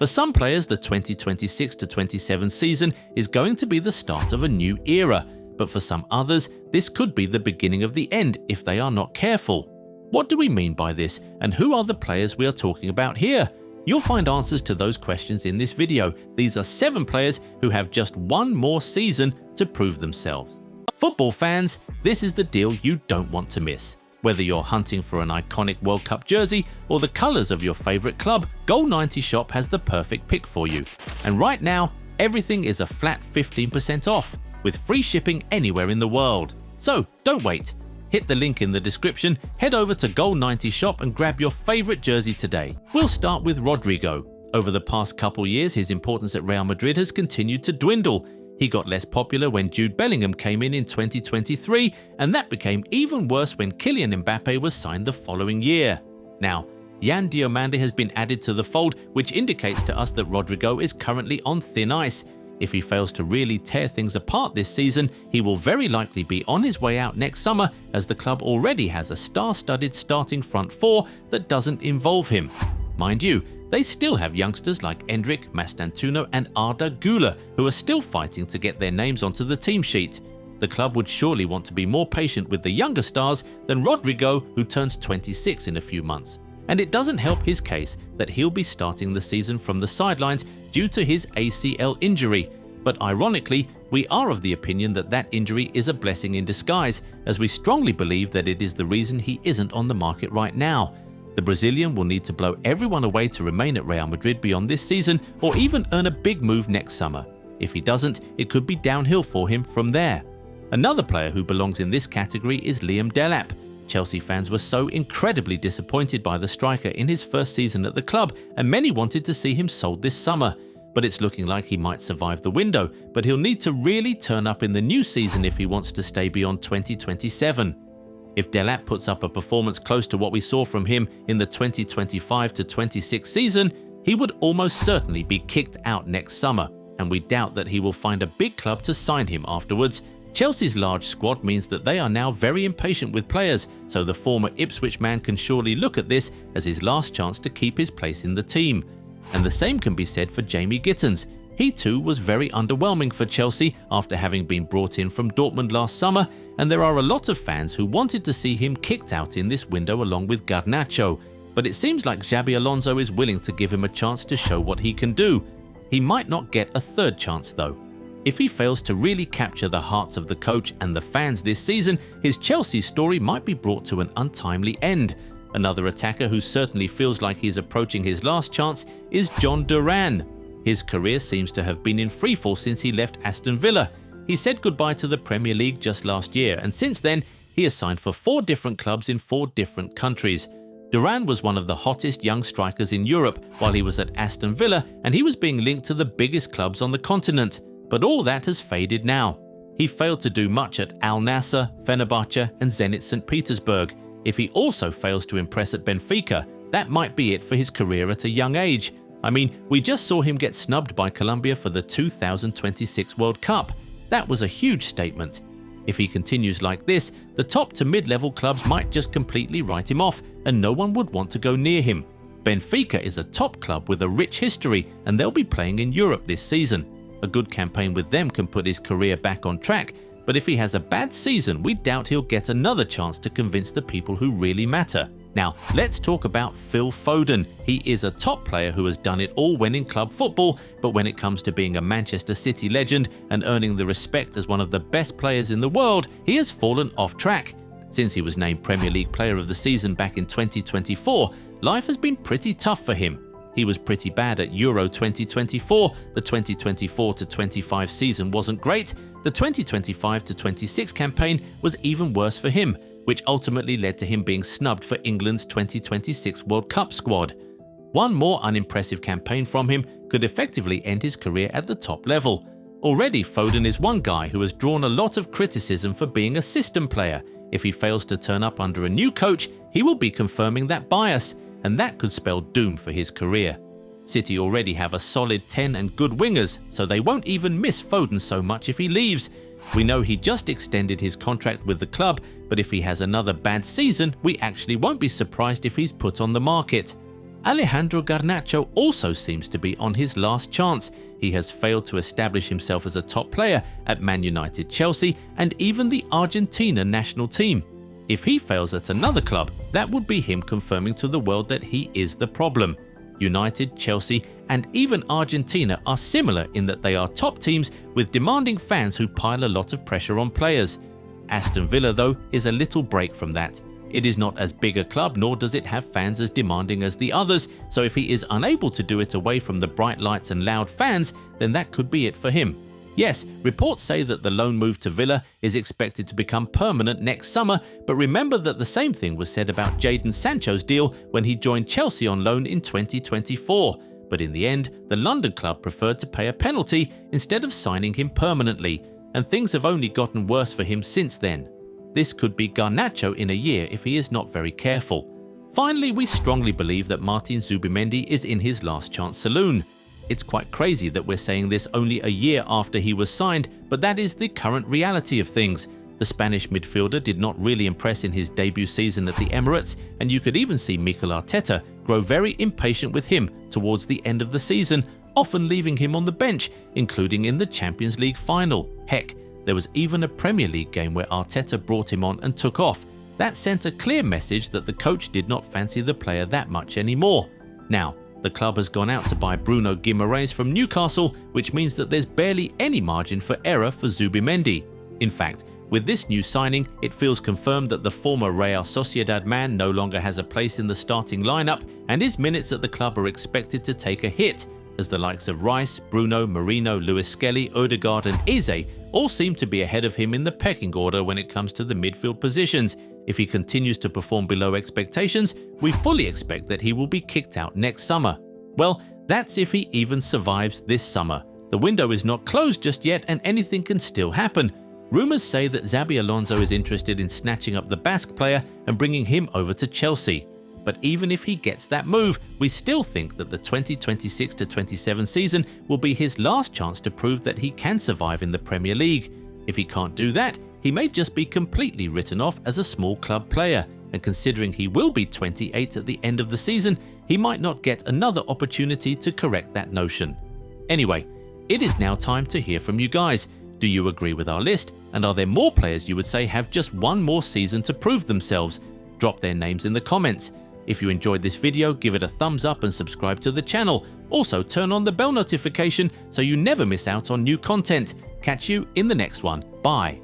For some players, the 2026-27 season is going to be the start of a new era, but for some others, this could be the beginning of the end if they are not careful. What do we mean by this, and who are the players we are talking about here? You'll find answers to those questions in this video. These are 7 players who have just one more season to prove themselves. Football fans, this is the deal you don't want to miss. Whether you're hunting for an iconic World Cup jersey or the colours of your favourite club, Goal90 Shop has the perfect pick for you. And right now, everything is a flat 15% off, with free shipping anywhere in the world. So don't wait. Hit the link in the description, head over to Goal90 Shop and grab your favourite jersey today. We'll start with Rodrygo. Over the past couple years, his importance at Real Madrid has continued to dwindle. He got less popular when Jude Bellingham came in 2023, and that became even worse when Kylian Mbappé was signed the following year. Now, Diomande has been added to the fold, which indicates to us that Rodrygo is currently on thin ice. If he fails to really tear things apart this season, he will very likely be on his way out next summer, as the club already has a star-studded starting front four that doesn't involve him. Mind you, they still have youngsters like Endrick, Mastantuono and Arda Güler who are still fighting to get their names onto the team sheet. The club would surely want to be more patient with the younger stars than Rodrygo, who turns 26 in a few months. And it doesn't help his case that he'll be starting the season from the sidelines due to his ACL injury. But ironically, we are of the opinion that that injury is a blessing in disguise, as we strongly believe that it is the reason he isn't on the market right now. The Brazilian will need to blow everyone away to remain at Real Madrid beyond this season, or even earn a big move next summer. If he doesn't, it could be downhill for him from there. Another player who belongs in this category is Liam Delap. Chelsea fans were so incredibly disappointed by the striker in his first season at the club, and many wanted to see him sold this summer. But it's looking like he might survive the window, but he'll need to really turn up in the new season if he wants to stay beyond 2027. If Delap puts up a performance close to what we saw from him in the 2025-26 season, he would almost certainly be kicked out next summer, and we doubt that he will find a big club to sign him afterwards. Chelsea's large squad means that they are now very impatient with players, so the former Ipswich man can surely look at this as his last chance to keep his place in the team. And the same can be said for Jamie Gittens. He too was very underwhelming for Chelsea after having been brought in from Dortmund last summer, and there are a lot of fans who wanted to see him kicked out in this window along with Garnacho. But it seems like Xabi Alonso is willing to give him a chance to show what he can do. He might not get a third chance though. If he fails to really capture the hearts of the coach and the fans this season, his Chelsea story might be brought to an untimely end. Another attacker who certainly feels like he's approaching his last chance is Jhon Duran. His career seems to have been in freefall since he left Aston Villa. He said goodbye to the Premier League just last year, and since then, he has signed for 4 different clubs in 4 different countries. Duran was one of the hottest young strikers in Europe while he was at Aston Villa, and he was being linked to the biggest clubs on the continent. But all that has faded now. He failed to do much at Al Nassr, Fenerbahce and Zenit St. Petersburg. If he also fails to impress at Benfica, that might be it for his career at a young age. I mean, we just saw him get snubbed by Colombia for the 2026 World Cup. That was a huge statement. If he continues like this, the top to mid-level clubs might just completely write him off, and no one would want to go near him. Benfica is a top club with a rich history, and they'll be playing in Europe this season. A good campaign with them can put his career back on track, but if he has a bad season, we doubt he'll get another chance to convince the people who really matter. Now, let's talk about Phil Foden. He is a top player who has done it all when in club football, but when it comes to being a Manchester City legend and earning the respect as one of the best players in the world, he has fallen off track. Since he was named Premier League Player of the Season back in 2024, life has been pretty tough for him. He was pretty bad at Euro 2024, the 2024-25 season wasn't great, the 2025-26 campaign was even worse for him, which ultimately led to him being snubbed for England's 2026 World Cup squad. One more unimpressive campaign from him could effectively end his career at the top level. Already, Foden is one guy who has drawn a lot of criticism for being a system player. If he fails to turn up under a new coach, he will be confirming that bias, and that could spell doom for his career. City already have a solid 10 and good wingers, so they won't even miss Foden so much if he leaves. We know he just extended his contract with the club, but if he has another bad season, we actually won't be surprised if he's put on the market. Alejandro Garnacho also seems to be on his last chance. He has failed to establish himself as a top player at Man United, Chelsea, and even the Argentina national team. If he fails at another club, that would be him confirming to the world that he is the problem. United, Chelsea, and even Argentina are similar in that they are top teams with demanding fans who pile a lot of pressure on players. Aston Villa, though, is a little break from that. It is not as big a club, nor does it have fans as demanding as the others, so if he is unable to do it away from the bright lights and loud fans, then that could be it for him. Yes, reports say that the loan move to Villa is expected to become permanent next summer, but remember that the same thing was said about Jadon Sancho's deal when he joined Chelsea on loan in 2024. But in the end, the London club preferred to pay a penalty instead of signing him permanently, and things have only gotten worse for him since then. This could be Garnacho in a year if he is not very careful. Finally, we strongly believe that Martin Zubimendi is in his last chance saloon. It's quite crazy that we're saying this only a year after he was signed, but that is the current reality of things. The Spanish midfielder did not really impress in his debut season at the Emirates, and you could even see Mikel Arteta grow very impatient with him towards the end of the season, often leaving him on the bench, including in the Champions League final. Heck, there was even a Premier League game where Arteta brought him on and took off. That sent a clear message that the coach did not fancy the player that much anymore. Now, the club has gone out to buy Bruno Guimaraes from Newcastle, which means that there's barely any margin for error for Zubimendi. In fact, with this new signing, it feels confirmed that the former Real Sociedad man no longer has a place in the starting lineup, and his minutes at the club are expected to take a hit, as the likes of Rice, Bruno, Marino, Luis Skelly, Odegaard and Eze all seem to be ahead of him in the pecking order when it comes to the midfield positions. If he continues to perform below expectations, we fully expect that he will be kicked out next summer. Well, that's if he even survives this summer. The window is not closed just yet and anything can still happen. Rumours say that Xabi Alonso is interested in snatching up the Basque player and bringing him over to Chelsea. But even if he gets that move, we still think that the 2026-27 season will be his last chance to prove that he can survive in the Premier League. If he can't do that, he may just be completely written off as a small club player, and considering he will be 28 at the end of the season, he might not get another opportunity to correct that notion. Anyway, it is now time to hear from you guys. Do you agree with our list? And are there more players you would say have just one more season to prove themselves? Drop their names in the comments. If you enjoyed this video, give it a thumbs up and subscribe to the channel. Also, turn on the bell notification so you never miss out on new content. Catch you in the next one. Bye.